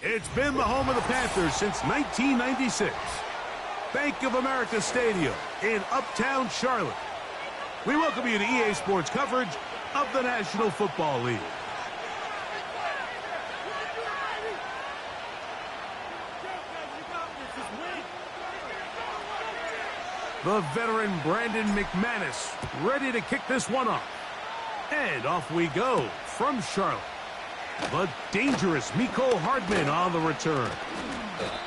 It's been the home of the Panthers since 1996. Bank of America Stadium in Uptown Charlotte. We welcome you to EA Sports coverage of the National Football League. The veteran Brandon McManus ready to kick this one off. And off we go from Charlotte. The dangerous Mecole Hardman on the return.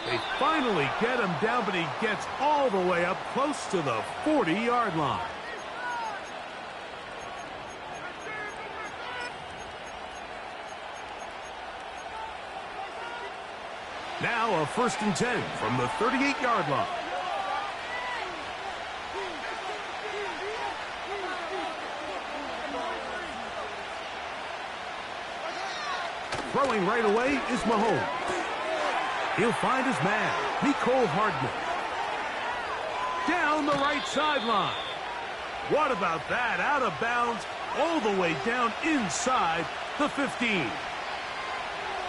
They finally get him down, but he gets all the way up close to the 40-yard line. Now a 1st and 10 from the 38-yard line. Throwing right away is Mahomes. He'll find his man, Mecole Hardman. Down the right sideline. What about that? Out of bounds, all the way down inside the 15.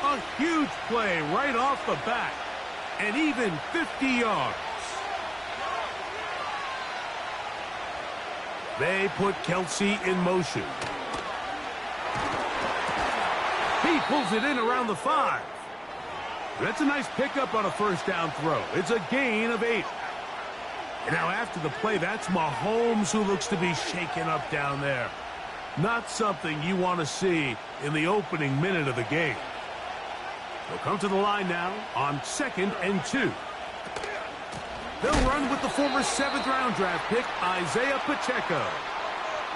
A huge play right off the bat, and even 50 yards. They put Kelsey in motion. He pulls it in around the 5. That's a nice pickup on a 1st down throw. It's a gain of 8. And now after the play, that's Mahomes who looks to be shaken up down there. Not something you want to see in the opening minute of the game. They'll come to the line now on 2nd and 2. They'll run with the former 7th-round draft pick, Isaiah Pacheco.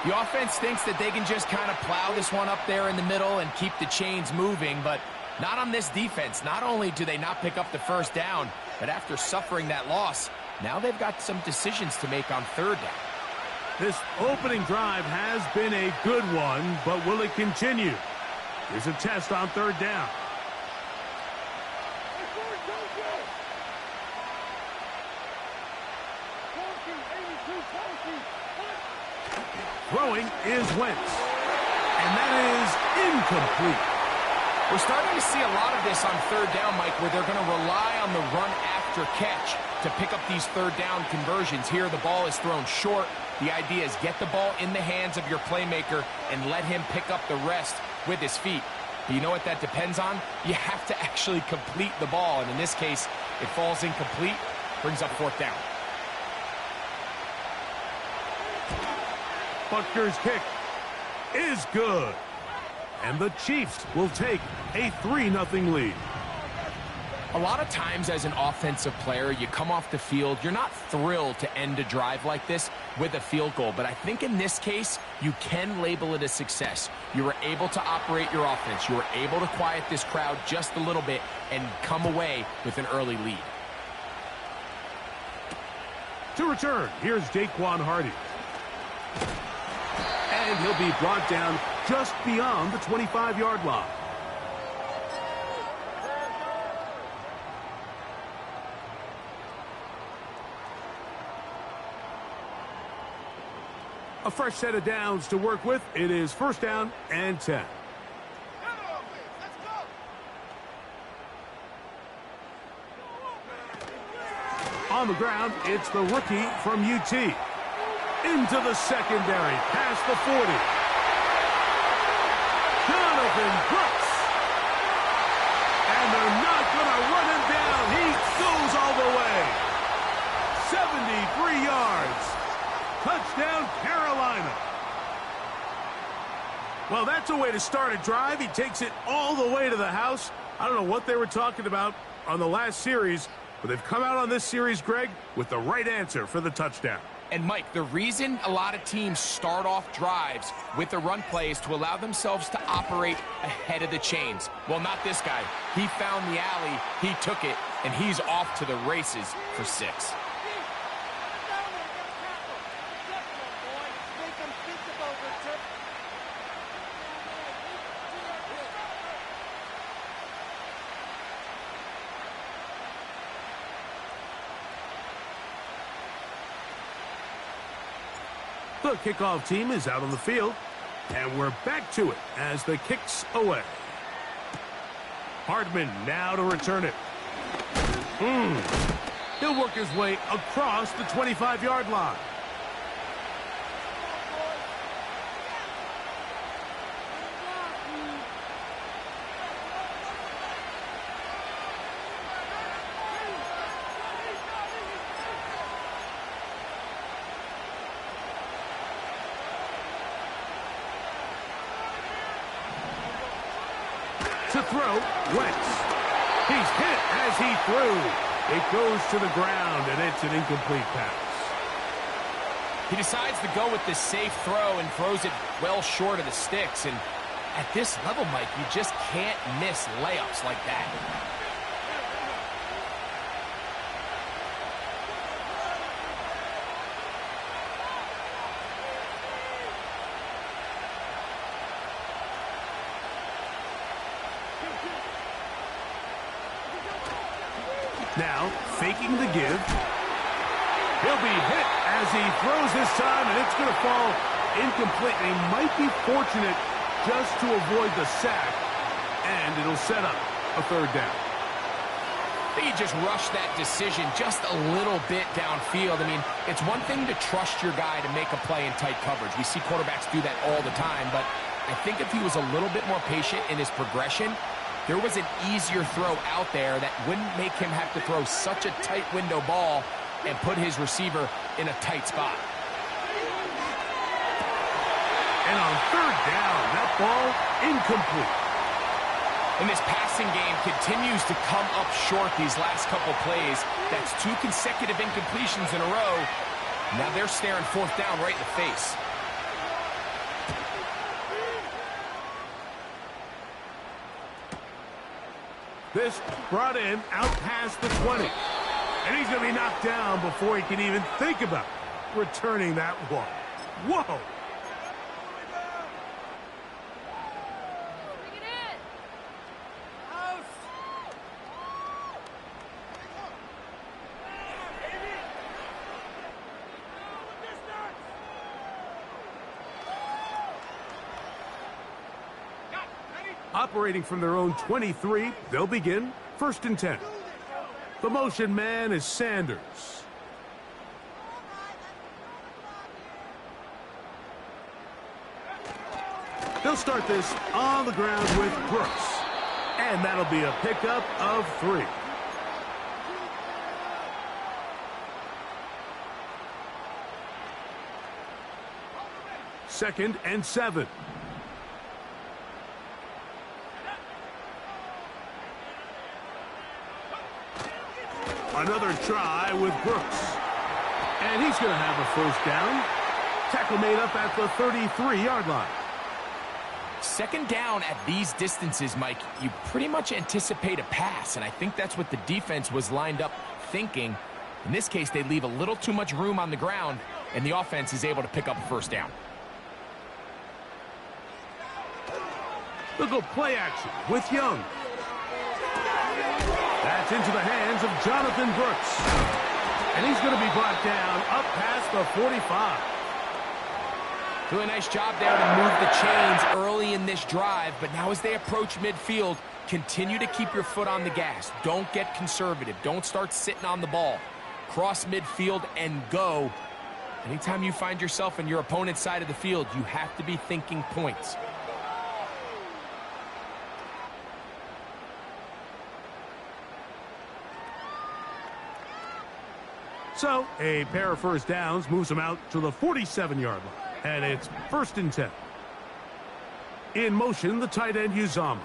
The offense thinks that they can just kind of plow this one up there in the middle and keep the chains moving, but not on this defense. Not only do they not pick up the 1st down, but after suffering that loss, now they've got some decisions to make on 3rd down. This opening drive has been a good one, but will it continue? Here's a test on 3rd down. Throwing is Wentz. And that is incomplete. We're starting to see a lot of this on 3rd down, Mike, where they're going to rely on the run after catch to pick up these 3rd down conversions. Here, the ball is thrown short. The idea is get the ball in the hands of your playmaker and let him pick up the rest with his feet. But you know what that depends on? You have to actually complete the ball. And in this case, it falls incomplete, brings up 4th down. Butker's kick is good. And the Chiefs will take a 3-0 lead. A lot of times as an offensive player, you come off the field, you're not thrilled to end a drive like this with a field goal. But I think in this case, you can label it a success. You were able to operate your offense. You were able to quiet this crowd just a little bit and come away with an early lead. To return, here's Daquan Hardy. And he'll be brought down just beyond the 25-yard line. A fresh set of downs to work with. It is 1st down and 10. On the ground, it's the rookie from UT. Into the secondary, past the 40. Jonathan Brooks. And they're not going to run him down. He goes all the way. 73 yards. Touchdown, Carolina. Well, that's a way to start a drive. He takes it all the way to the house. I don't know what they were talking about on the last series, but they've come out on this series, Greg, with the right answer for the touchdown. And, Mike, the reason a lot of teams start off drives with the run play is to allow themselves to operate ahead of the chains. Well, not this guy. He found the alley, he took it, and he's off to the races for 6. The kickoff team is out on the field, and we're back to it as the kick's away. Hardman now to return it. He'll work his way across the 25-yard line. To throw, Wentz. He's hit as he threw. It goes to the ground, and it's an incomplete pass. He decides to go with this safe throw and throws it well short of the sticks. And at this level, Mike, you just can't miss layups like that. Now, faking the give. He'll be hit as he throws this time, and it's going to fall incomplete. And he might be fortunate just to avoid the sack, and it'll set up a third down. I think he just rushed that decision just a little bit downfield. I mean, it's one thing to trust your guy to make a play in tight coverage. We see quarterbacks do that all the time, but I think if he was a little bit more patient in his progression, there was an easier throw out there that wouldn't make him have to throw such a tight window ball and put his receiver in a tight spot. And on third down, that ball incomplete. And this passing game continues to come up short these last couple plays. That's 2 consecutive incompletions in a row. Now they're staring fourth down right in the face. This brought in out past the 20. And he's going to be knocked down before he can even think about returning that one. Whoa! Operating from their own 23, they'll begin 1st and 10. The motion man is Sanders. They'll start this on the ground with Brooks. And that'll be a pickup of 3. Second and 7. Another try with Brooks. And he's going to have a first down. Tackle made up at the 33-yard line. Second down at these distances, Mike, you pretty much anticipate a pass, and I think that's what the defense was lined up thinking. In this case, they leave a little too much room on the ground, and the offense is able to pick up a first down. They'll go play action with Young. That's into the hands of Jonathan Brooks. And he's going to be brought down up past the 45. Doing a nice job there to move the chains early in this drive, but now as they approach midfield, continue to keep your foot on the gas. Don't get conservative. Don't start sitting on the ball. Cross midfield and go. Anytime you find yourself on your opponent's side of the field, you have to be thinking points. So, a pair of first downs moves them out to the 47-yard line. And it's 1st and 10. In motion, the tight end, Uzama.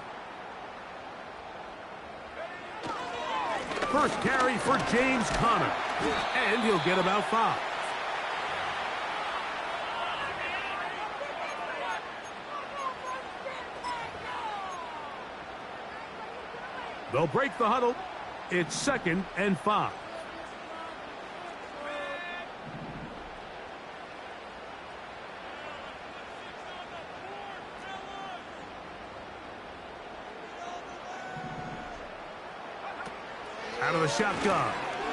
First carry for James Conner. And he'll get about 5. They'll break the huddle. It's 2nd and 5. Out of the shotgun,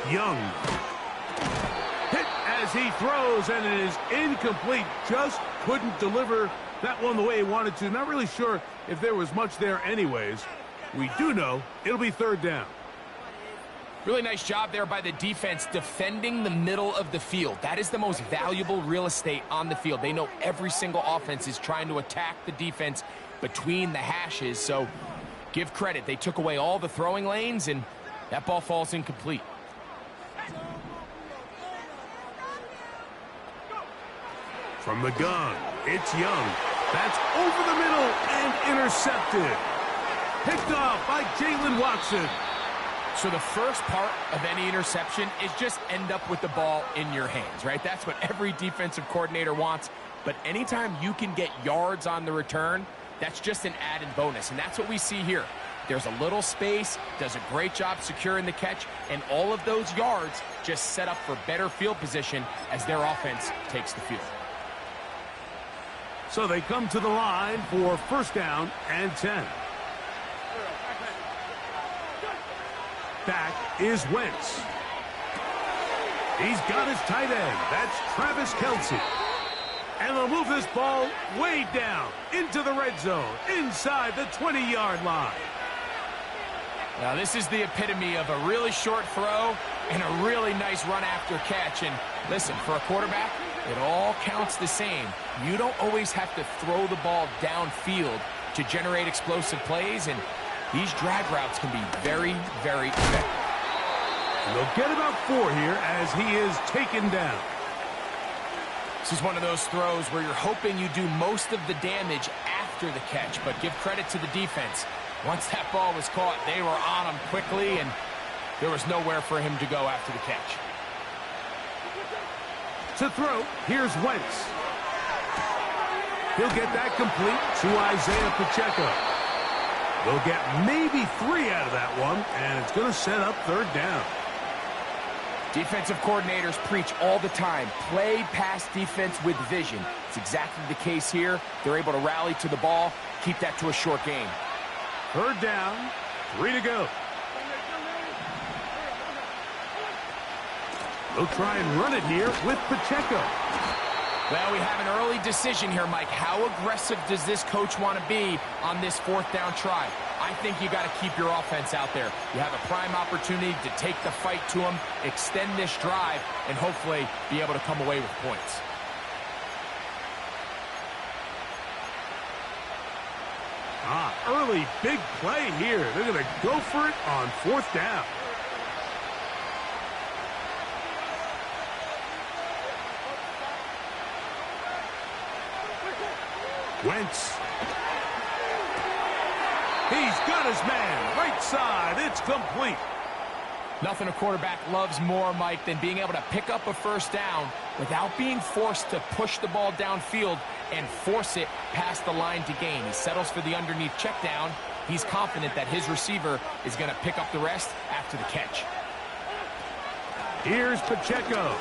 Young. Hit as he throws, and it is incomplete. Just couldn't deliver that one the way he wanted to. Not really sure if there was much there anyways. We do know it'll be third down. Really nice job there by the defense defending the middle of the field. That is the most valuable real estate on the field. They know every single offense is trying to attack the defense between the hashes, so give credit. They took away all the throwing lanes, and that ball falls incomplete. From the gun, it's Young. That's over the middle and intercepted. Picked off by Jalen Watson. So the first part of any interception is just end up with the ball in your hands, right? That's what every defensive coordinator wants. But anytime you can get yards on the return, that's just an added bonus. And that's what we see here. There's a little space, does a great job securing the catch, and all of those yards just set up for better field position as their offense takes the field. So they come to the line for first down and 10. Back is Wentz. He's got his tight end. That's Travis Kelce. And they'll move this ball way down into the red zone, inside the 20-yard line. Now, this is the epitome of a really short throw and a really nice run after catch. And listen, for a quarterback, it all counts the same. You don't always have to throw the ball downfield to generate explosive plays, and these drag routes can be very, very effective. And they'll get about 4 here as he is taken down. This is one of those throws where you're hoping you do most of the damage after the catch, but give credit to the defense. Once that ball was caught, they were on him quickly, and there was nowhere for him to go after the catch. To throw, here's Wentz. He'll get that complete to Isaiah Pacheco. They'll get maybe 3 out of that one, and it's going to set up third down. Defensive coordinators preach all the time, play pass defense with vision. It's exactly the case here. They're able to rally to the ball, keep that to a short game. Third down, 3 to go. They'll try and run it here with Pacheco. Well, we have an early decision here, Mike. How aggressive does this coach want to be on this fourth down try? I think you got to keep your offense out there. You have a prime opportunity to take the fight to them, extend this drive, and hopefully be able to come away with points. Early big play here. They're going to go for it on fourth down. Wentz. He's got his man. Right side. It's complete. Nothing a quarterback loves more, Mike, than being able to pick up a first down without being forced to push the ball downfield and force it past the line to gain. He settles for the underneath check down. He's confident that his receiver is going to pick up the rest after the catch. Here's Pacheco.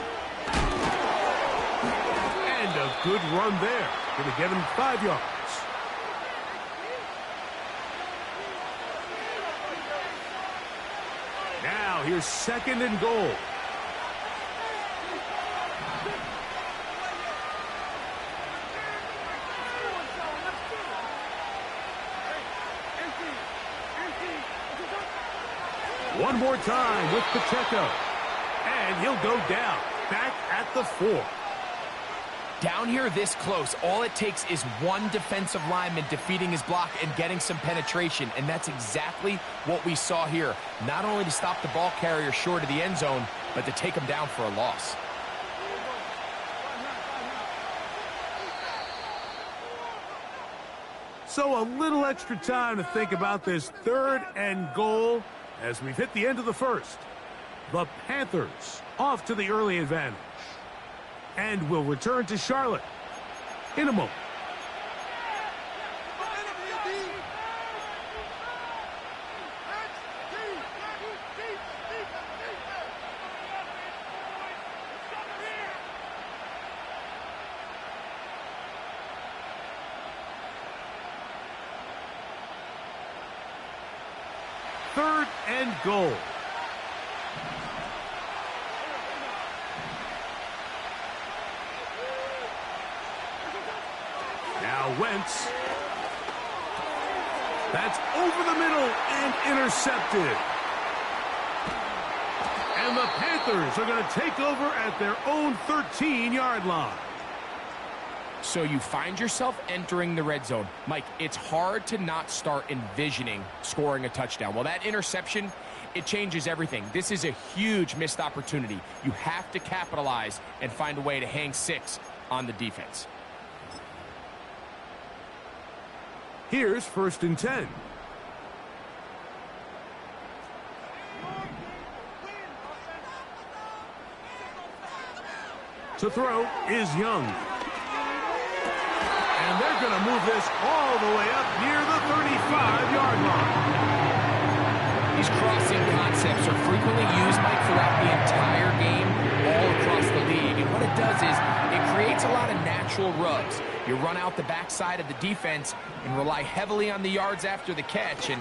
And a good run there. Going to get him 5 yards. Now here's second and goal. One more time with Pacheco. And he'll go down. Back at the 4. Down here this close, all it takes is one defensive lineman defeating his block and getting some penetration, and that's exactly what we saw here. Not only to stop the ball carrier short of the end zone, but to take him down for a loss. So a little extra time to think about this third and goal as we've hit the end of the first. The Panthers off to the early advantage. And will return to Charlotte in a moment. Third and goal. Now Wentz. That's over the middle and intercepted. And the Panthers are going to take over at their own 13-yard line. So you find yourself entering the red zone. Mike, it's hard to not start envisioning scoring a touchdown. Well, that interception, it changes everything. This is a huge missed opportunity. You have to capitalize and find a way to hang 6 on the defense. Here's 1st and 10. To throw is Young. And they're going to move this all the way up near the 35-yard line. These crossing concepts are frequently used, Mike, throughout the entire game, all across the league. And what it does is it creates a lot of natural rubs. You run out the backside of the defense and rely heavily on the yards after the catch, and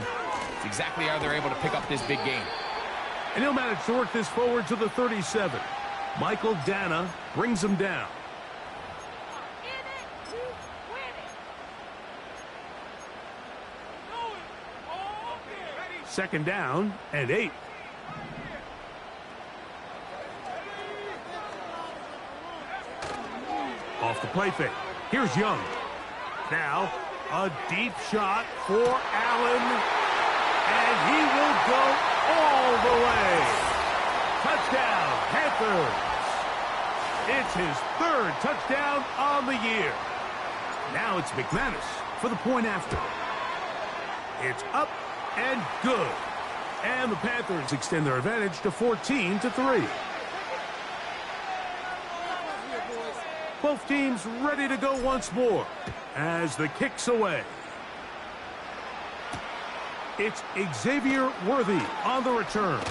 it's exactly how they're able to pick up this big gain. And he'll manage to work this forward to the 37. Michael Dana brings him down. Second down and 8. Off the play fake. Here's Young. Now, a deep shot for Allen. And he will go all the way. Touchdown, Panthers. It's his 3rd touchdown on the year. Now it's McManus for the point after. It's up and good. And the Panthers extend their advantage to 14-3. Both teams ready to go once more as the kick's away. It's Xavier Worthy on the return.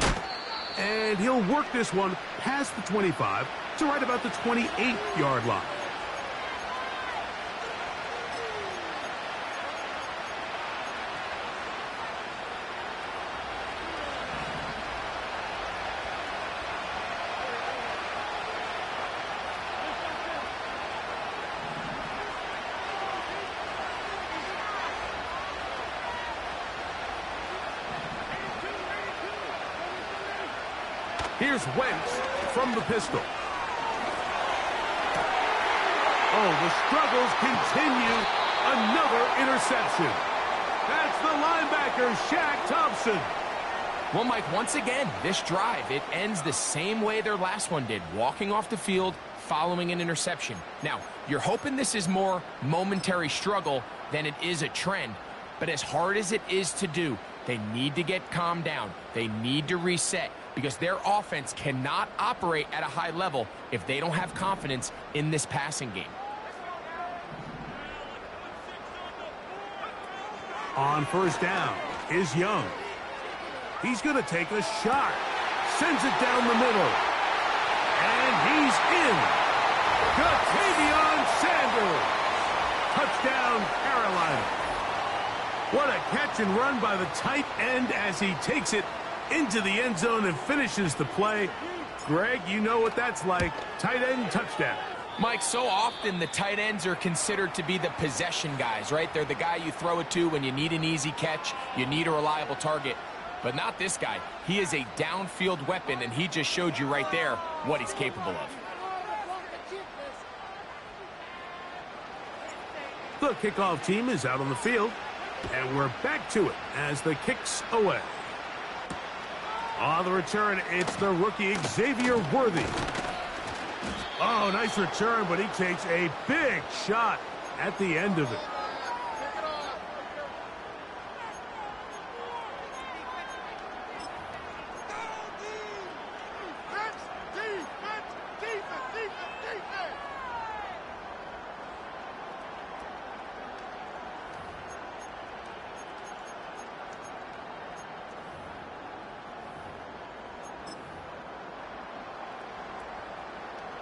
And he'll work this one past the 25 to right about the 28-yard line. Here's Wentz from the pistol. Oh, the struggles continue. Another interception. That's the linebacker, Shaq Thompson. Well, Mike, once again, this drive, it ends the same way their last one did, walking off the field following an interception. Now, you're hoping this is more momentary struggle than it is a trend, but as hard as it is to do, they need to get calmed down. They need to reset because their offense cannot operate at a high level if they don't have confidence in this passing game. On 1st down is Young. He's going to take a shot. Sends it down the middle. And he's in. Ja'Tavion Sanders. Touchdown, Carolina. What a catch and run by the tight end as he takes it into the end zone and finishes the play. Greg, you know what that's like. Tight end touchdown. Mike, so often the tight ends are considered to be the possession guys, right? They're the guy you throw it to when you need an easy catch, you need a reliable target. But not this guy. He is a downfield weapon, and he just showed you right there what he's capable of. The kickoff team is out on the field, and we're back to it as the kick's away. On the return, it's the rookie Xavier Worthy. Oh, nice return, but he takes a big shot at the end of it.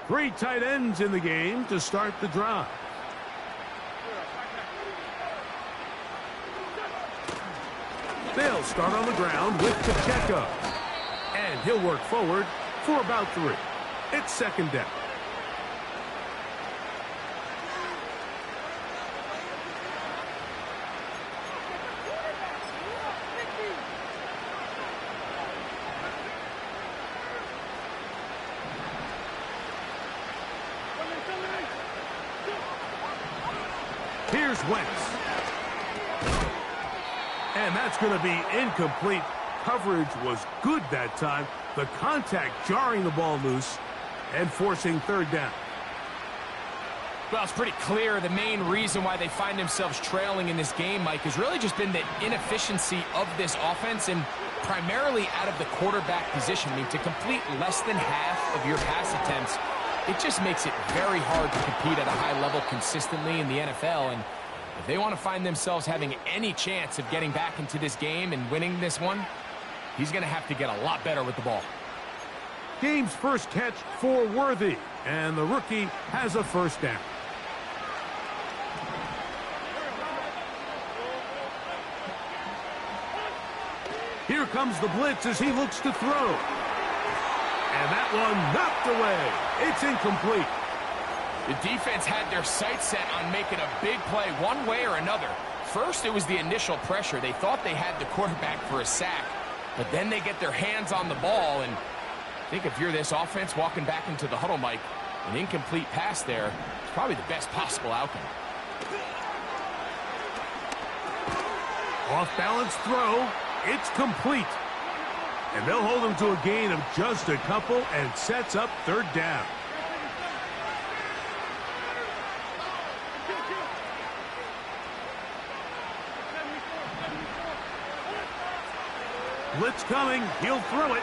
Three tight ends in the game to start the drive. They'll start on the ground with Pacheco. And he'll work forward for about 3. It's 2nd down. Here's Wentz. And that's going to be incomplete. Coverage was good that time. The contact jarring the ball loose and forcing third down. Well, it's pretty clear the main reason why they find themselves trailing in this game, Mike, has really just been the inefficiency of this offense and primarily out of the quarterback position. I mean, to complete less than half of your pass attempts, it just makes it very hard to compete at a high level consistently in the NFL. And if they want to find themselves having any chance of getting back into this game and winning this one, he's going to have to get a lot better with the ball. Game's first catch for Worthy, and the rookie has a first down. Here comes the blitz as he looks to throw. And that one knocked away. It's incomplete. The defense had their sights set on making a big play one way or another. First, it was the initial pressure. They thought they had the quarterback for a sack, but then they get their hands on the ball, and I think if you're this offense walking back into the huddle, Mike, an incomplete pass there is probably the best possible outcome. Off-balance throw. It's complete. And they'll hold him to a gain of just a couple and sets up third down. Blitz coming. He'll throw it.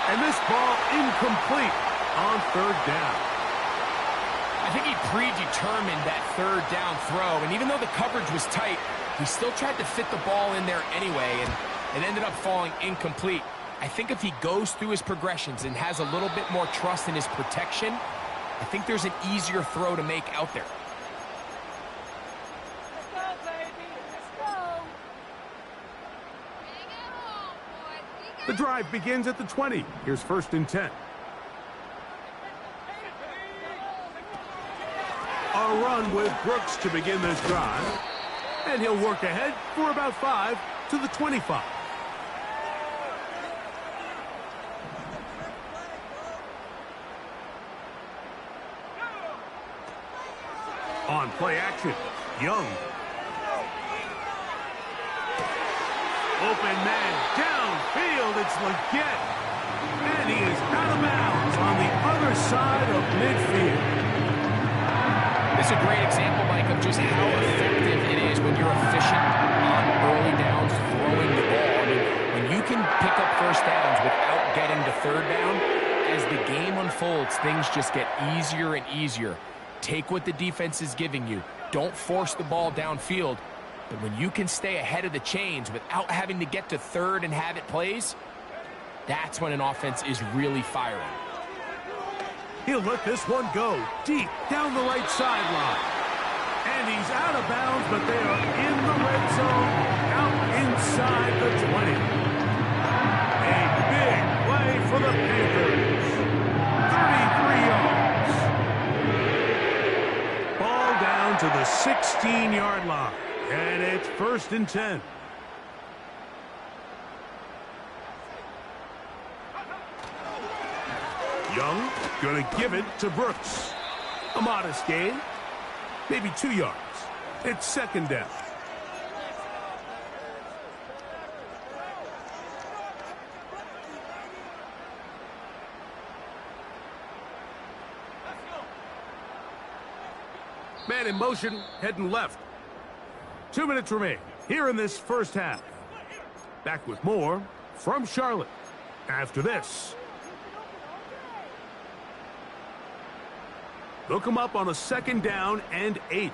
And this ball incomplete on third down. I think he predetermined that third down throw, and even though the coverage was tight, he still tried to fit the ball in there anyway, and it ended up falling incomplete. I think if he goes through his progressions and has a little bit more trust in his protection, I think there's an easier throw to make out there. Let's go, baby. Let's go. The drive begins at the 20. Here's 1st and 10. A run with Brooks to begin this drive. And he'll work ahead for about 5 to the 25. On play action, Young. Open man downfield, it's Legette. And he is out of bounds on the other side of midfield. This is a great example, Mike, of just how effective it is when you're efficient on early downs throwing the ball. I mean, when you can pick up first downs without getting to third down, as the game unfolds, things just get easier and easier. Take what the defense is giving you. Don't force the ball downfield. But when you can stay ahead of the chains without having to get to third and have it plays, that's when an offense is really firing. He'll let this one go deep down the right sideline. And he's out of bounds, but they are in the red zone, out inside the 20. A big play for the Panthers. 33 yards. Ball down to the 16-yard line. And it's 1st and 10. Young going to give it to Brooks. A modest gain. Maybe 2 yards. It's 2nd down. Man in motion, heading left. 2 minutes remain here in this first half. Back with more from Charlotte after this. They'll come up on a 2nd down and 8.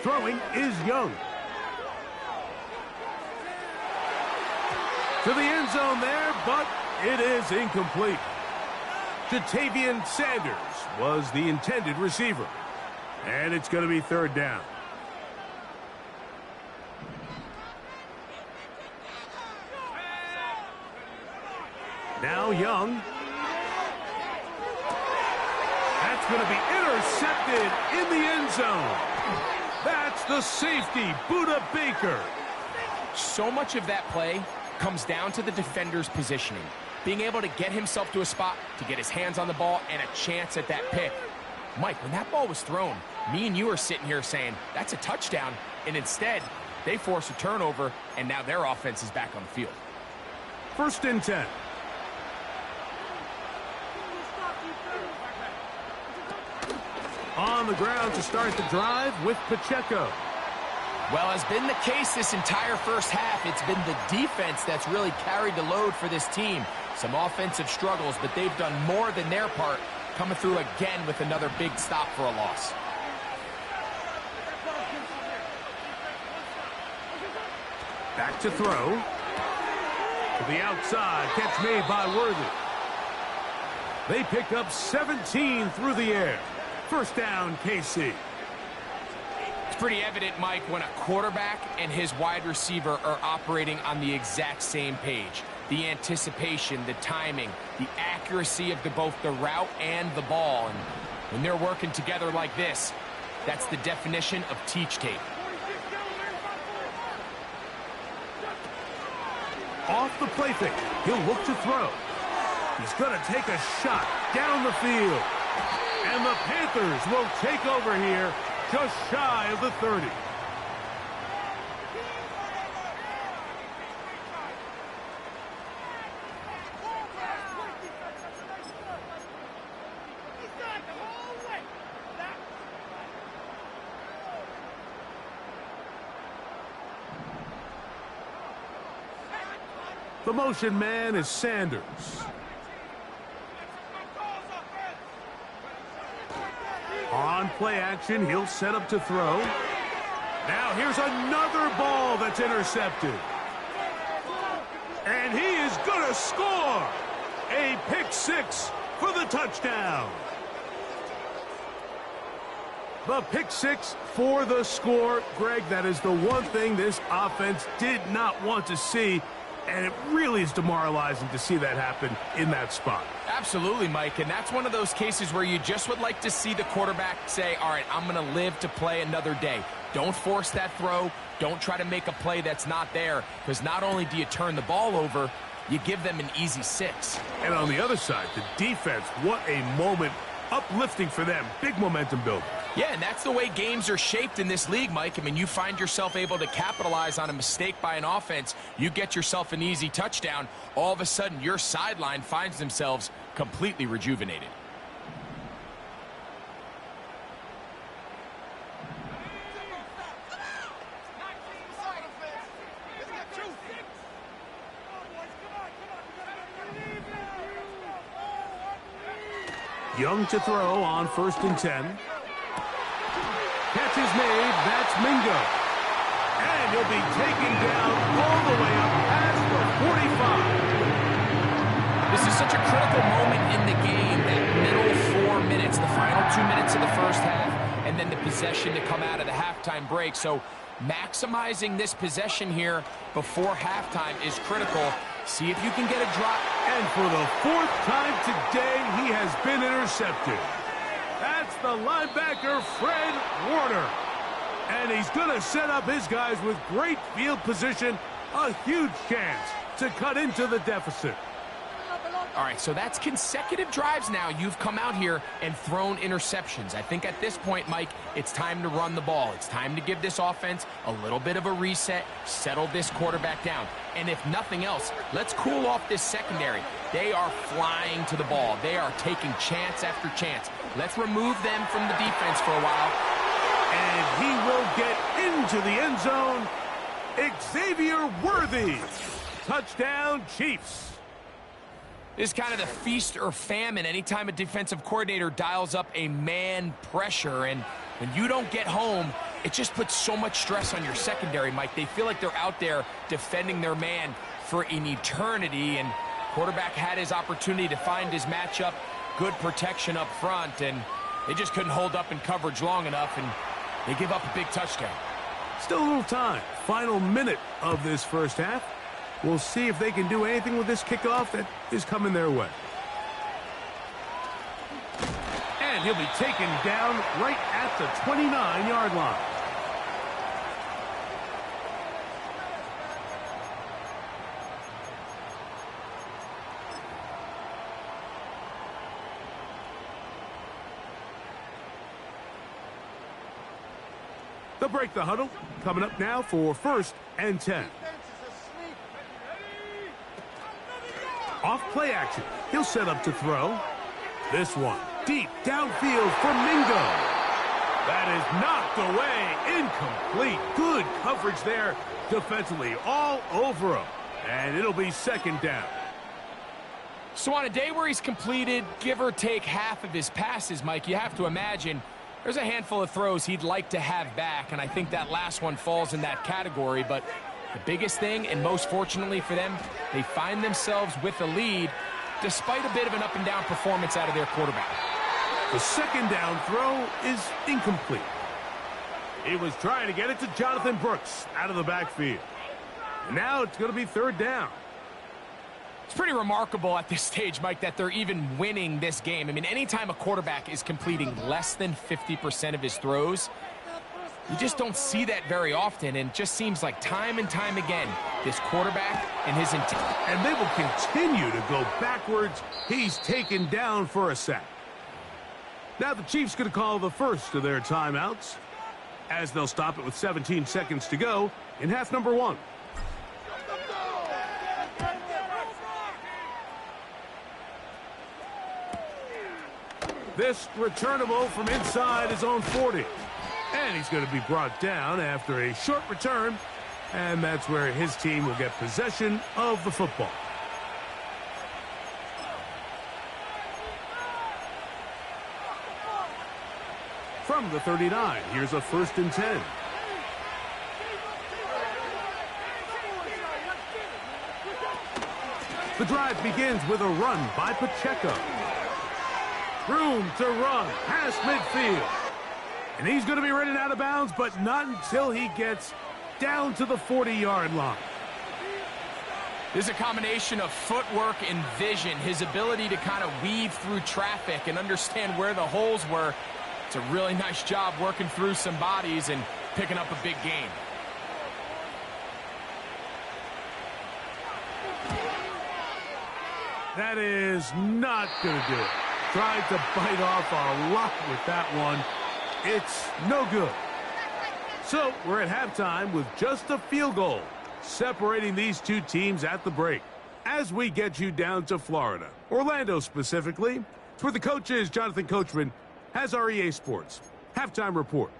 Throwing is Young. To the end zone there, but it is incomplete. Jatavian Sanders was the intended receiver. And it's going to be 3rd down. Now Young. That's going to be intercepted in the end zone. That's the safety, Buda Baker. So much of that play comes down to the defender's positioning. Being able to get himself to a spot, to get his hands on the ball, and a chance at that pick. Mike, when that ball was thrown, me and you are sitting here saying, that's a touchdown, and instead, they force a turnover, and now their offense is back on the field. 1st and 10. On the ground to start the drive with Pacheco. Well, has been the case this entire first half. It's been the defense that's really carried the load for this team. Some offensive struggles, but they've done more than their part, coming through again with another big stop for a loss. Back to throw. To the outside, catch made by Worthy. They pick up 17 through the air. 1st down, KC. It's pretty evident, Mike, when a quarterback and his wide receiver are operating on the exact same page. The anticipation, the timing, the accuracy of both the route and the ball. And when they're working together like this, that's the definition of teach tape. Off the play fake, he'll look to throw. He's going to take a shot down the field. And the Panthers will take over here just shy of the 30. The motion man is Sanders. On play action, he'll set up to throw. Now here's another ball that's intercepted. And he is going to score. A pick 6 for the touchdown. The pick 6 for the score. Greg, that is the one thing this offense did not want to see. And it really is demoralizing to see that happen in that spot. Absolutely, Mike, and that's one of those cases where you just would like to see the quarterback say, all right, I'm going to live to play another day. Don't force that throw. Don't try to make a play that's not there, because not only do you turn the ball over, you give them an easy 6. And on the other side, the defense, what a moment. Uplifting for them. Big momentum building. Yeah, and that's the way games are shaped in this league, Mike. I mean, you find yourself able to capitalize on a mistake by an offense. You get yourself an easy touchdown. All of a sudden, your sideline finds themselves completely rejuvenated. Young to throw on 1st and 10. Catch is made. That's Mingo. And he'll be taken down all the way up past the 45. This is such a critical moment in the game, that middle 4 minutes, the final 2 minutes of the first half, and then the possession to come out of the halftime break. So maximizing this possession here before halftime is critical. See if you can get a drop. And for the 4th time today, he has been intercepted. That's the linebacker, Fred Warner. And he's going to set up his guys with great field position. A huge chance to cut into the deficit. All right, so that's consecutive drives now. You've come out here and thrown interceptions. I think at this point, Mike, it's time to run the ball. It's time to give this offense a little bit of a reset, settle this quarterback down. And if nothing else, let's cool off this secondary. They are flying to the ball. They are taking chance after chance. Let's remove them from the defense for a while. And he will get into the end zone. Xavier Worthy. Touchdown, Chiefs. This is kind of the feast or famine anytime a defensive coordinator dials up a man pressure. And when you don't get home, it just puts so much stress on your secondary, Mike. They feel like they're out there defending their man for an eternity. And quarterback had his opportunity to find his matchup, good protection up front, and they just couldn't hold up in coverage long enough, and they give up a big touchdown. Still a little time. Final minute of this first half. We'll see if they can do anything with this kickoff that is coming their way. And he'll be taken down right at the 29-yard line. They'll break the huddle. Coming up now for 1st and 10. Off play action. He'll set up to throw. This one deep downfield for Mingo. That is knocked away. Incomplete. Good coverage there defensively all over him. And it'll be 2nd down. So on a day where he's completed, give or take half of his passes, Mike, you have to imagine there's a handful of throws he'd like to have back, and I think that last one falls in that category. But the biggest thing, and most fortunately for them, they find themselves with a lead despite a bit of an up-and-down performance out of their quarterback. The 2nd down throw is incomplete. He was trying to get it to Jonathan Brooks out of the backfield. And now it's going to be 3rd down. It's pretty remarkable at this stage, Mike, that they're even winning this game. I mean, anytime a quarterback is completing less than 50% of his throws, you just don't see that very often, and it just seems like time and time again, this quarterback and his intent. And they will continue to go backwards. He's taken down for a sack. Now the Chiefs going to call the first of their timeouts, as they'll stop it with 17 seconds to go in half number 1. This returnable from inside his own 40. And he's going to be brought down after a short return. And that's where his team will get possession of the football. From the 39, here's a 1st and 10. The drive begins with a run by Pacheco. Room to run past midfield. And he's going to be running out of bounds, but not until he gets down to the 40-yard line. This is a combination of footwork and vision, his ability to kind of weave through traffic and understand where the holes were. It's a really nice job working through some bodies and picking up a big gain. That is not going to do it. Tried to bite off a lot with that one. It's no good. So we're at halftime with just a field goal separating these two teams at the break. As we get you down to Florida, Orlando specifically, it's where the coach is. Jonathan Coachman has our EA Sports halftime report.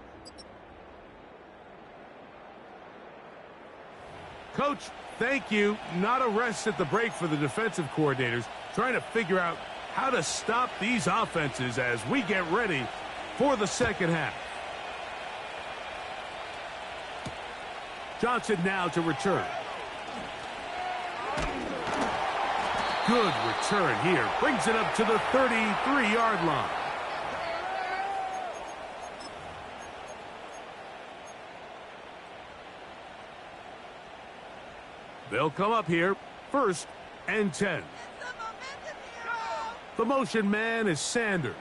Coach, thank you. Not a rest at the break for the defensive coordinators, trying to figure out how to stop these offenses as we get ready for the 2nd half. Johnson now to return. Good return here. Brings it up to the 33-yard line. They'll come up here, 1st and 10. The motion man is Sanders.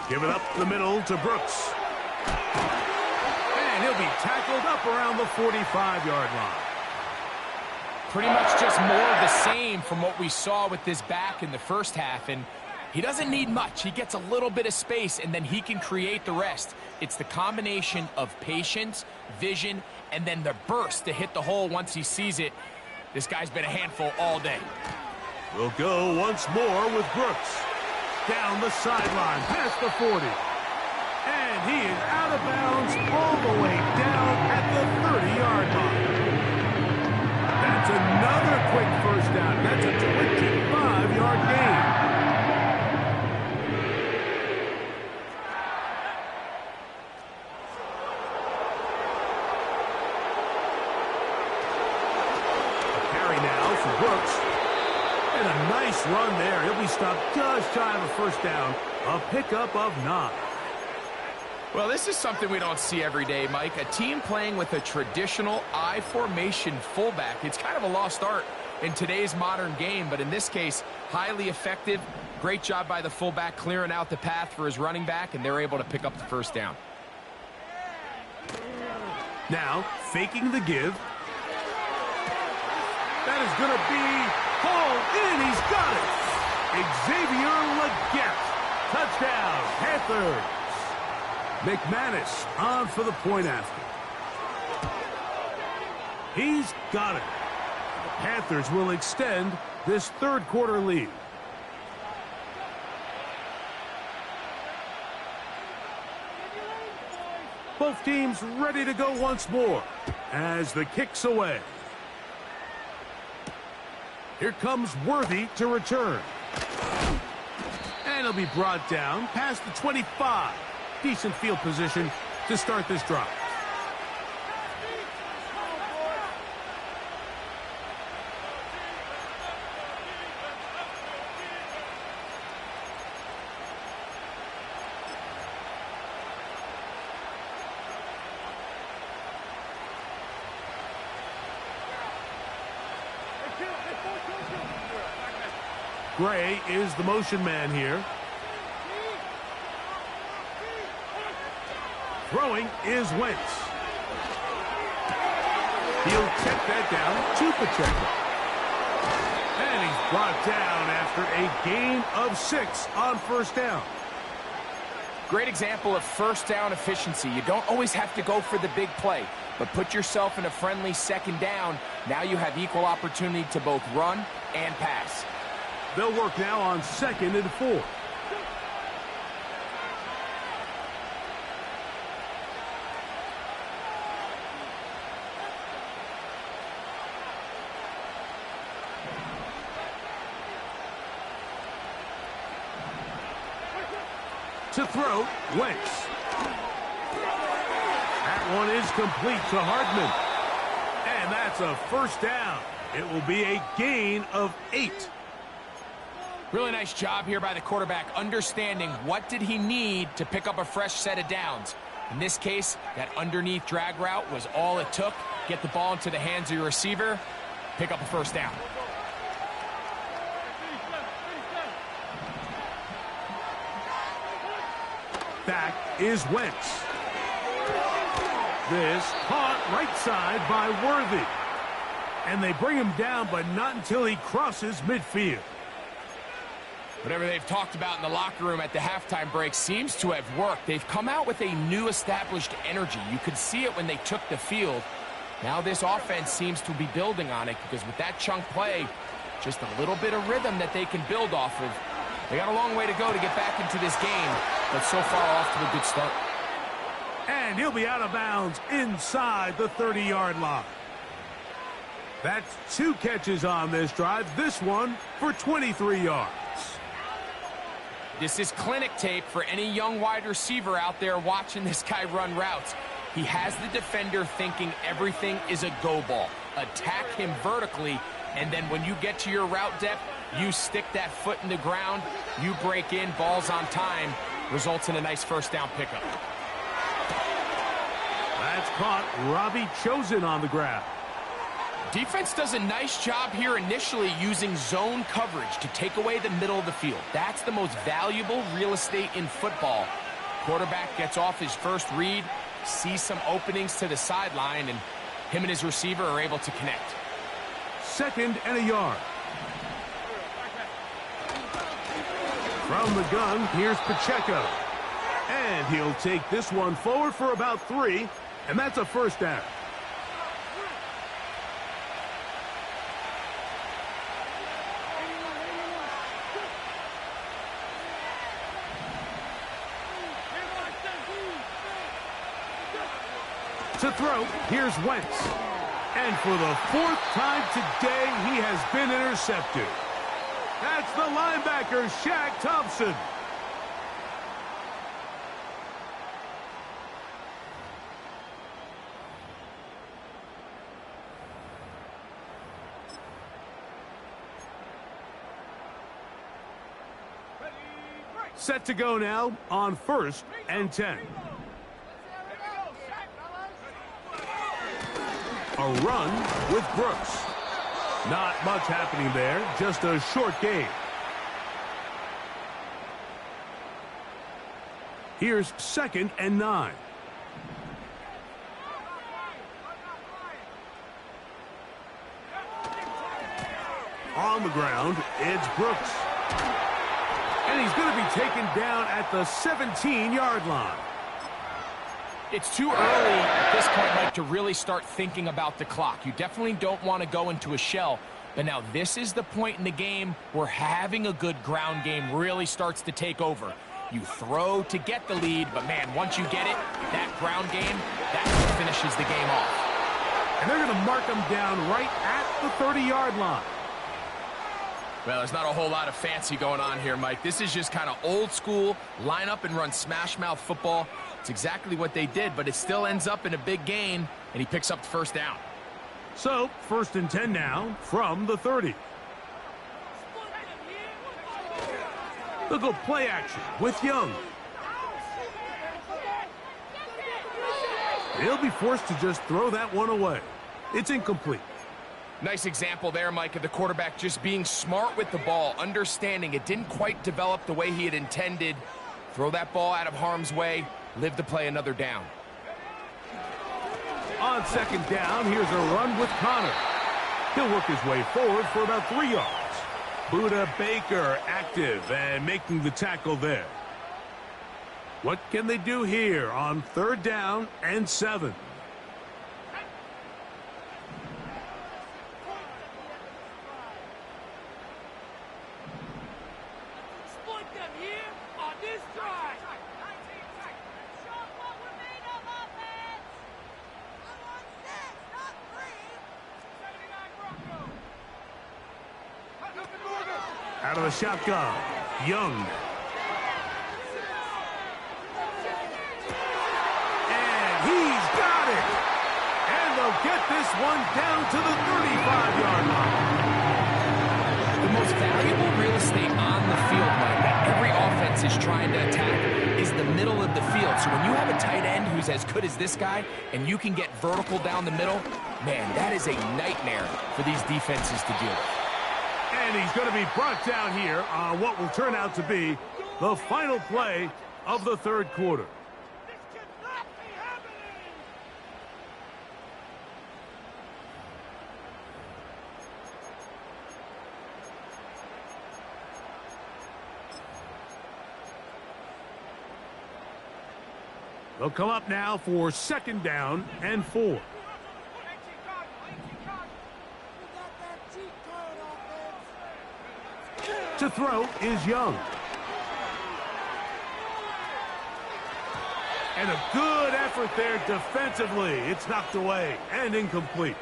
Give it up the middle to Brooks. And he'll be tackled up around the 45-yard line. Pretty much just more of the same from what we saw with this back in the 1st half. And he doesn't need much. He gets a little bit of space, and then he can create the rest. It's the combination of patience, vision, and then the burst to hit the hole once he sees it. This guy's been a handful all day. We'll go once more with Brooks. Down the sideline, past the 40. And he is out of bounds all the way down at the 30-yard line. That's another quick 1st down. That's a 25-yard gain. Brooks. And a nice run there. He'll be stopped just shy of a 1st down. A pickup of 9. Well, this is something we don't see every day, Mike. A team playing with a traditional I formation fullback. It's kind of a lost art in today's modern game, but in this case, highly effective. Great job by the fullback clearing out the path for his running back, and they're able to pick up the 1st down. Now, faking the give. That is going to be hauled in. He's got it. Xavier Legette Touchdown, Panthers. McManus on for the point after. He's got it. The Panthers will extend this third quarter lead. Both teams ready to go once more as the kick's away. Here comes Worthy to return. And he'll be brought down past the 25. Decent field position to start this drive. Gray is the motion man here. Throwing is Wentz. He'll check that down to Pacheco. And he's brought down after a gain of 6 on first down. Great example of first down efficiency. You don't always have to go for the big play, but put yourself in a friendly second down. Now you have equal opportunity to both run and pass. They'll work now on 2nd and 4. To throw, Wentz. That one is complete to Hardman. And that's a first down. It will be a gain of 8. Really nice job here by the quarterback, understanding what did he need to pick up a fresh set of downs. In this case, that underneath drag route was all it took. Get the ball into the hands of your receiver, pick up a first down. Back is Wentz. This caught right side by Worthy. And they bring him down, but not until he crosses midfield. Whatever they've talked about in the locker room at the halftime break seems to have worked. They've come out with a new established energy. You could see it when they took the field. Now this offense seems to be building on it because with that chunk play, just a little bit of rhythm that they can build off of. They got a long way to go to get back into this game, but so far off to a good start. And he'll be out of bounds inside the 30-yard line. That's 2 catches on this drive. This one for 23 yards. This is clinic tape for any young wide receiver out there watching this guy run routes. He has the defender thinking everything is a go ball. Attack him vertically, and then when you get to your route depth, you stick that foot in the ground, you break in, balls on time, results in a nice first down pickup. That's caught. Robbie Chosen on the ground. Defense does a nice job here initially using zone coverage to take away the middle of the field. That's the most valuable real estate in football. Quarterback gets off his first read, sees some openings to the sideline, and him and his receiver are able to connect. 2nd and a yard. From the gun, here's Pacheco. And he'll take this one forward for about 3, and that's a first down. To throw, here's Wentz. And for the 4th time today, he has been intercepted. That's the linebacker, Shaq Thompson. Set to go now on 1st and 10. A run with Brooks. Not much happening there, just a short gain. Here's 2nd and 9. On the ground, it's Brooks. And he's going to be taken down at the 17-yard line. It's too early at this point, Mike, to really start thinking about the clock. You definitely don't want to go into a shell. But now this is the point in the game where having a good ground game really starts to take over. You throw to get the lead, but man, once you get it, that ground game, that's what finishes the game off. And they're going to mark him down right at the 30-yard line. Well, there's not a whole lot of fancy going on here, Mike. This is just kind of old school, line up and run smash mouth football. It's exactly what they did, but it still ends up in a big gain, and he picks up the first down. So, 1st and 10 now from the 30. They'll go play action with Young. He'll be forced to just throw that one away. It's incomplete. Nice example there, Mike, of the quarterback just being smart with the ball, understanding it didn't quite develop the way he had intended. Throw that ball out of harm's way, live to play another down. On 2nd down, here's a run with Connor. He'll work his way forward for about 3 yards. Buda Baker active and making the tackle there. What can they do here on 3rd down and 7? Exploit them here on this drive. Show what we're made of, offense. I'm on 6, not 3. Out of the shotgun, Young. And he's got it. And they'll get this one down to the 35-yard line. The most valuable real estate on the field, Mike, that every offense is trying to attack is the middle of the field. So when you have a tight end who's as good as this guy and you can get vertical down the middle, man, that is a nightmare for these defenses to deal with. And he's going to be brought down here on what will turn out to be the final play of the 3rd quarter. This cannot be happening. They'll come up now for 2nd down and 4. To throw is Young. And a good effort there defensively. It's knocked away and incomplete.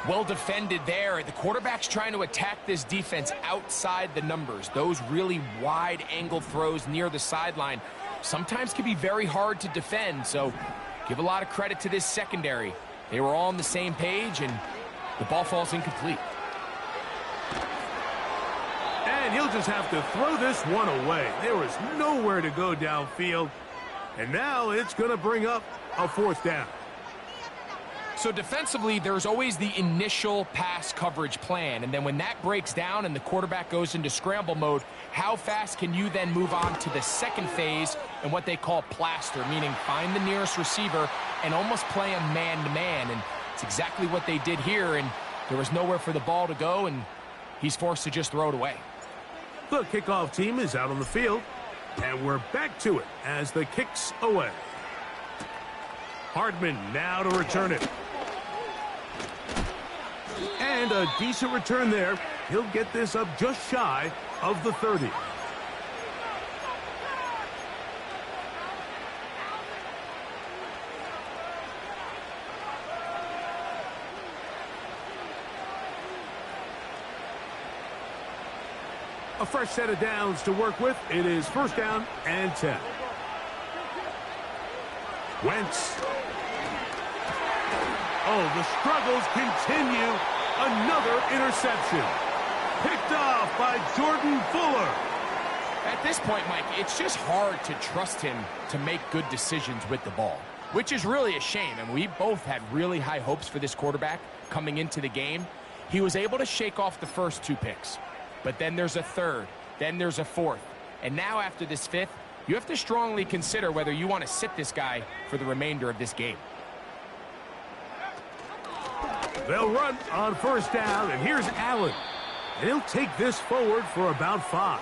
Well defended there. The quarterback's trying to attack this defense outside the numbers. Those really wide angle throws near the sideline sometimes can be very hard to defend. So give a lot of credit to this secondary. They were all on the same page and the ball falls incomplete. And he'll just have to throw this one away. There was nowhere to go downfield. And now it's going to bring up a 4th down. So defensively, there's always the initial pass coverage plan. And then when that breaks down and the quarterback goes into scramble mode, how fast can you then move on to the second phase and what they call plaster, meaning find the nearest receiver and almost play him man-to-man. And it's exactly what they did here. And there was nowhere for the ball to go, and he's forced to just throw it away. The kickoff team is out on the field, and we're back to it as the kick's away. Hardman now to return it. And a decent return there. He'll get this up just shy of the 30. A fresh set of downs to work with. It is 1st down and 10. Wentz. Oh, the struggles continue. Another interception. Picked off by Jordan Fuller. At this point, Mike, it's just hard to trust him to make good decisions with the ball, which is really a shame. And we both had really high hopes for this quarterback coming into the game. He was able to shake off the first 2 picks. But then there's a 3rd, then there's a 4th. And now after this 5th, you have to strongly consider whether you want to sit this guy for the remainder of this game. They'll run on 1st down, and here's Allen. And he'll take this forward for about 5.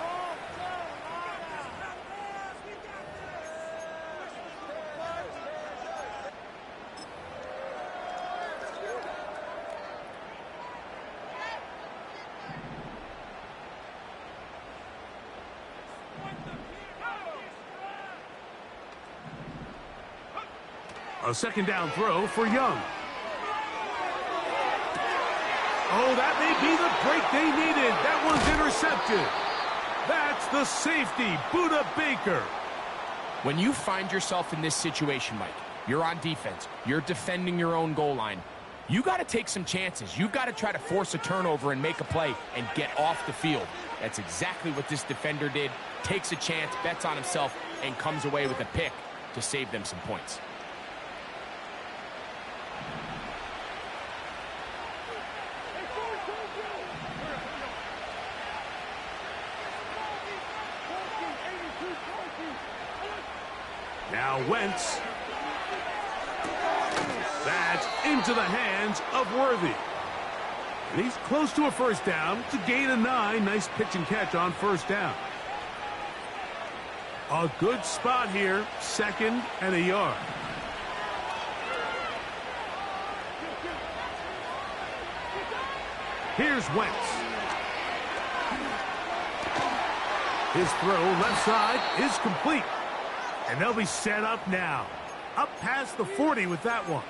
A second down throw for Young. Oh, that may be the break they needed. That one's intercepted. That's the safety, Buda Baker. When you find yourself in this situation, Mike, you're on defense, you're defending your own goal line, you got to take some chances. You got to try to force a turnover and make a play and get off the field. That's exactly what this defender did. Takes a chance, bets on himself, and comes away with a pick to save them some points. Now Wentz. That's into the hands of Worthy. And he's close to a first down. It's a gain of 9. Nice pitch and catch on first down. A good spot here. 2nd and a yard. Here's Wentz. His throw left side is complete. And they'll be set up now. Up past the 40 with that one.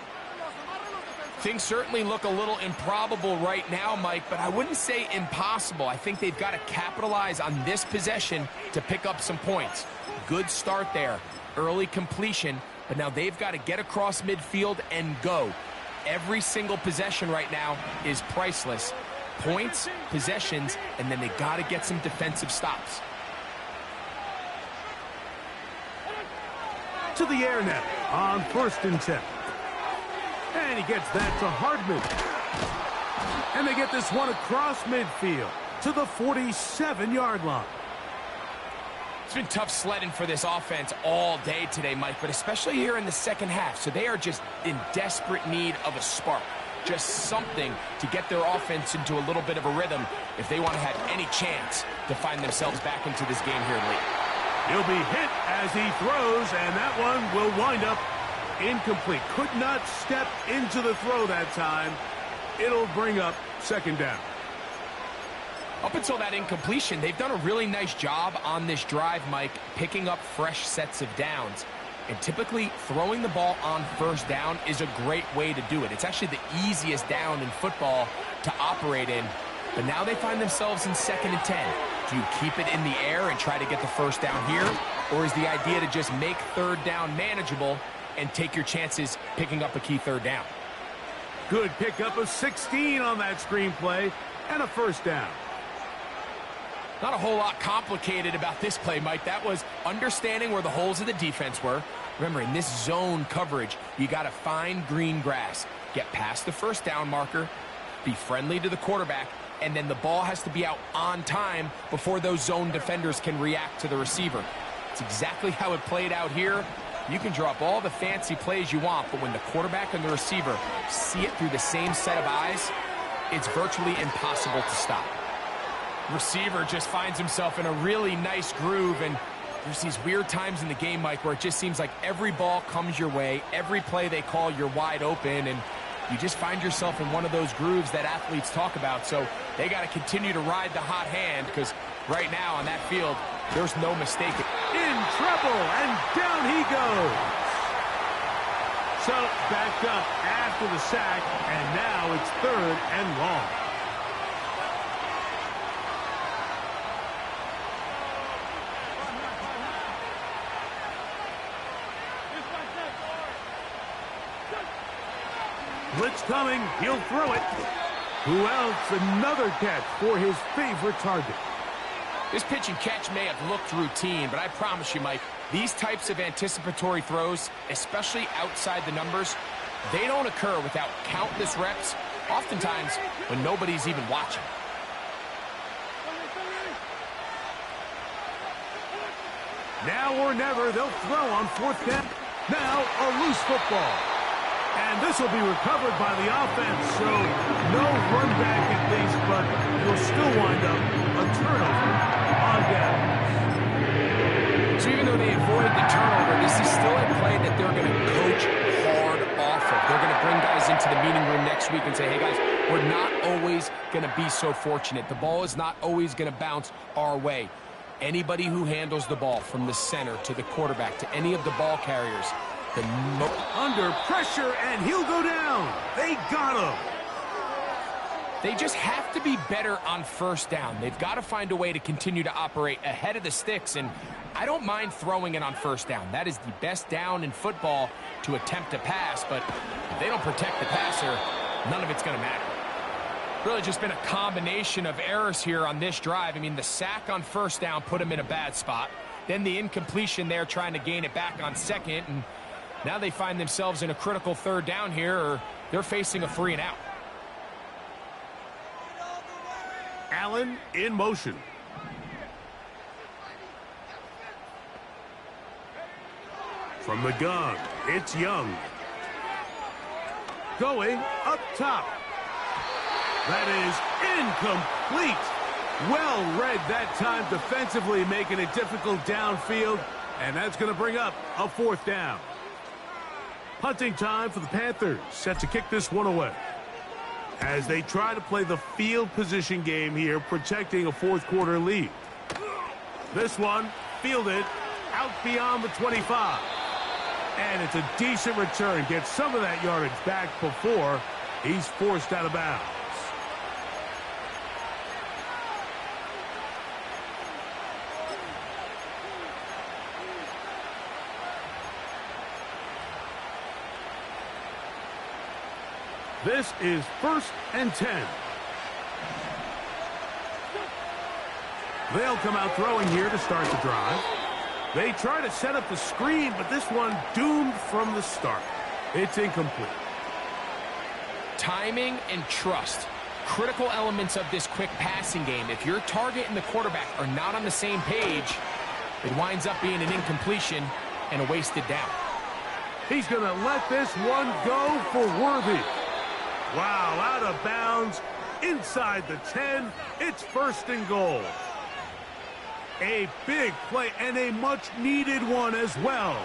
Things certainly look a little improbable right now, Mike, but I wouldn't say impossible. I think they've got to capitalize on this possession to pick up some points. Good start there. Early completion, but now they've got to get across midfield and go. Every single possession right now is priceless. Points, possessions, and then they got to get some defensive stops. To the air now on 1st and 10. And he gets that to Hardman. And they get this one across midfield to the 47-yard line. It's been tough sledding for this offense all day today, Mike, but especially here in the second half. So they are just in desperate need of a spark. Just something to get their offense into a little bit of a rhythm if they want to have any chance to find themselves back into this game here late. He'll be hit as he throws, and that one will wind up incomplete. Could not step into the throw that time. It'll bring up 2nd down. Up until that incompletion, they've done a really nice job on this drive, Mike, picking up fresh sets of downs. And typically, throwing the ball on first down is a great way to do it. It's actually the easiest down in football to operate in. But now they find themselves in 2nd and 10. Do you keep it in the air and try to get the first down here? Or is the idea to just make 3rd down manageable and take your chances picking up a key 3rd down? Good pickup of 16 on that screenplay and a first down. Not a whole lot complicated about this play, Mike. That was understanding where the holes of the defense were. Remember, in this zone coverage, you got to find green grass, get past the first down marker, be friendly to the quarterback, and then the ball has to be out on time before those zone defenders can react to the receiver. It's exactly how it played out here. You can draw up all the fancy plays you want, but when the quarterback and the receiver see it through the same set of eyes, it's virtually impossible to stop. Receiver just finds himself in a really nice groove, and there's these weird times in the game, Mike, where it just seems like every ball comes your way, every play they call, you're wide open, and you just find yourself in one of those grooves that athletes talk about. So they got to continue to ride the hot hand, because right now on that field, there's no mistake. In trouble, and down he goes. So backed up after the sack, and now it's 3rd and long. Blitz coming, he'll throw it. Who else? Another catch for his favorite target. This pitch and catch may have looked routine, but I promise you, Mike, these types of anticipatory throws, especially outside the numbers, they don't occur without countless reps, oftentimes when nobody's even watching. Now or never, they'll throw on 4th down. Now a loose football. And this will be recovered by the offense, so no run back at least, but you'll still wind up a turnover on downs. So even though they avoided the turnover, this is still a play that they're going to coach hard off of. They're going to bring guys into the meeting room next week and say, hey guys, we're not always going to be so fortunate. The ball is not always going to bounce our way. Anybody who handles the ball from the center to the quarterback to any of the ball carriers, Under pressure, and he'll go down. They got him. They just have to be better on first down. They've got to find a way to continue to operate ahead of the sticks, and I don't mind throwing it on first down. That is the best down in football to attempt to pass, but if they don't protect the passer, none of it's going to matter. Really just been a combination of errors here on this drive. I mean, the sack on first down put them in a bad spot. Then the incompletion there trying to gain it back on second, and now they find themselves in a critical third down here, or they're facing a 3 and out. Allen in motion. From the gun, it's Young. Going up top. That is incomplete. Well read that time defensively, making it difficult downfield, and that's going to bring up a 4th down. Punting time for the Panthers, set to kick this one away, as they try to play the field position game here, protecting a 4th quarter lead. This one fielded out beyond the 25. And it's a decent return. Gets some of that yardage back before he's forced out of bounds. This is 1st and 10. They'll come out throwing here to start the drive. They try to set up the screen, but this one doomed from the start. It's incomplete. Timing and trust, critical elements of this quick passing game. If your target and the quarterback are not on the same page, it winds up being an incompletion and a wasted down. He's going to let this one go for Worthy. Wow, out of bounds, inside the 10. It's 1st and goal. A big play and a much-needed one as well.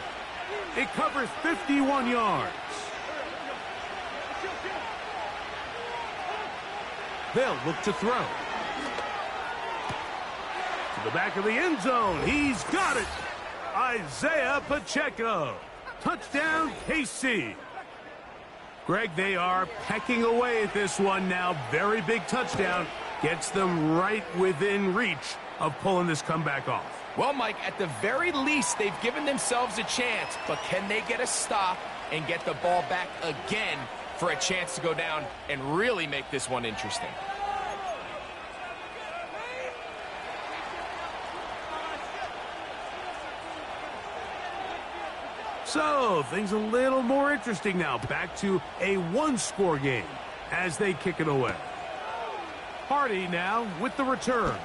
It covers 51 yards. They'll look to throw. To the back of the end zone. He's got it. Isaiah Pacheco. Touchdown, KC. Greg, they are pecking away at this one now. Very big touchdown. Gets them right within reach of pulling this comeback off. Well, Mike, at the very least, they've given themselves a chance, but can they get a stop and get the ball back again for a chance to go down and really make this one interesting? So, things a little more interesting now. Back to a 1-score game as they kick it away. Hardy now with the return.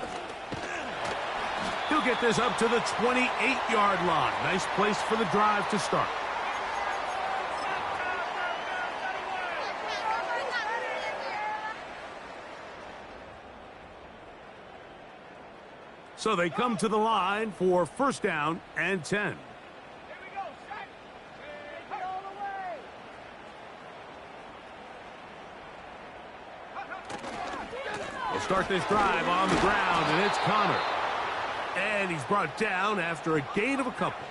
He'll get this up to the 28-yard line. Nice place for the drive to start. So they come to the line for 1st down and 10. They'll start this drive on the ground, and it's Connor. And he's brought down after a gain of a couple.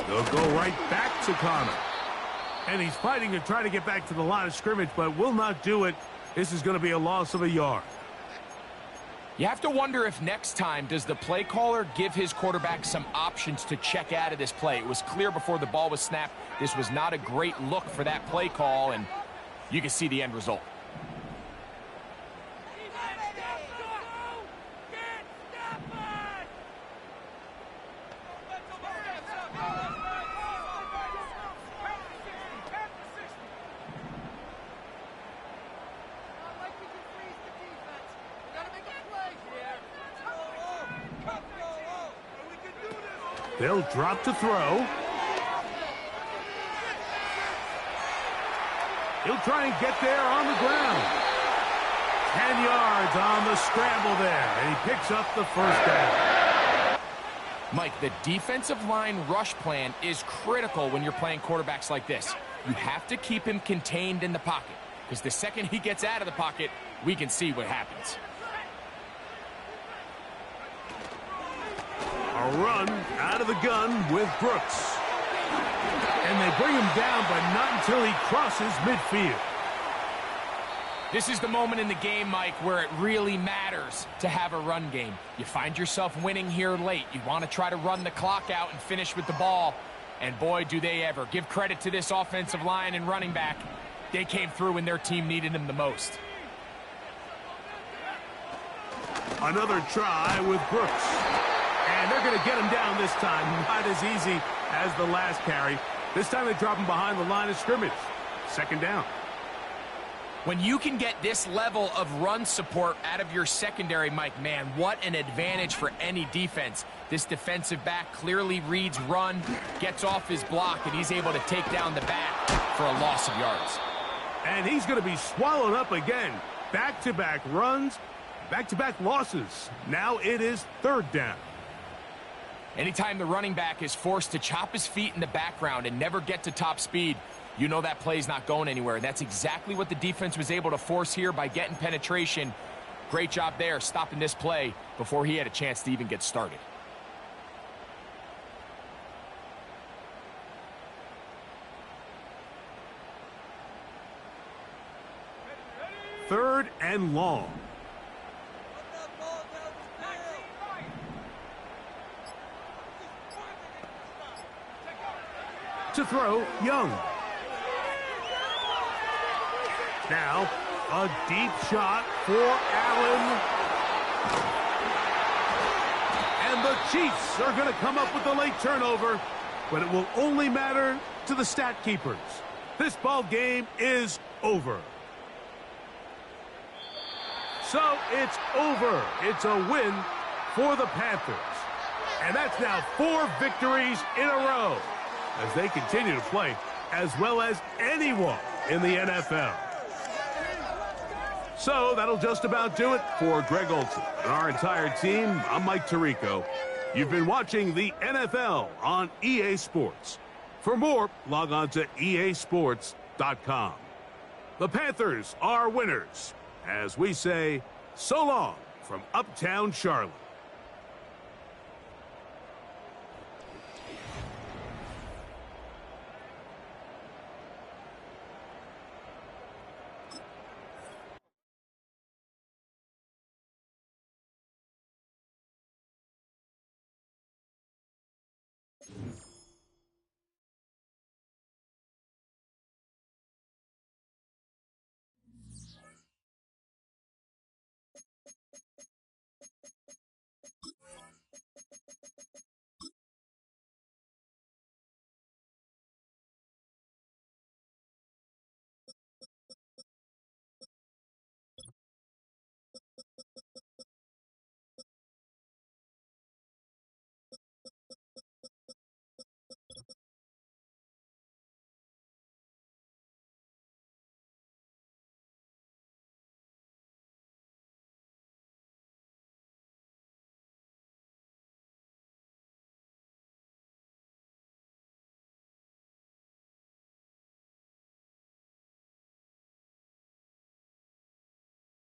They'll go right back to Connor. And he's fighting to try to get back to the line of scrimmage, but will not do it. This is going to be a loss of a yard. You have to wonder if next time, does the play caller give his quarterback some options to check out of this play? It was clear before the ball was snapped. This was not a great look for that play call, and you can see the end result. They'll drop to throw. He'll try and get there on the ground. 10 yards on the scramble there, and he picks up the first down. Mike, the defensive line rush plan is critical when you're playing quarterbacks like this. You have to keep him contained in the pocket, because the second he gets out of the pocket, we can see what happens. A run out of the gun with Brooks. And they bring him down, but not until he crosses midfield. This is the moment in the game, Mike, where it really matters to have a run game. You find yourself winning here late. You want to try to run the clock out and finish with the ball. And boy, do they ever. Give credit to this offensive line and running back. They came through when their team needed them the most. Another try with Brooks. And they're going to get him down this time. Not as easy as the last carry. This time they drop him behind the line of scrimmage. Second down. When you can get this level of run support out of your secondary, Mike, man, what an advantage for any defense. This defensive back clearly reads run, gets off his block, and he's able to take down the back for a loss of yards. And he's going to be swallowed up again. Back-to-back runs, back-to-back losses. Now it is third down. Anytime the running back is forced to chop his feet in the background and never get to top speed, you know that play's not going anywhere. That's exactly what the defense was able to force here by getting penetration. Great job there, stopping this play before he had a chance to even get started. Third and long. To throw, Young. Now, a deep shot for Allen. And the Chiefs are going to come up with a late turnover, but it will only matter to the stat keepers. This ball game is over. So it's over. It's a win for the Panthers. And that's now 4 victories in a row as they continue to play as well as anyone in the NFL. So that'll just about do it for Greg Olson and our entire team. I'm Mike Tirico. You've been watching the NFL on EA Sports. For more, log on to easports.com. The Panthers are winners, as we say, so long from Uptown Charlotte.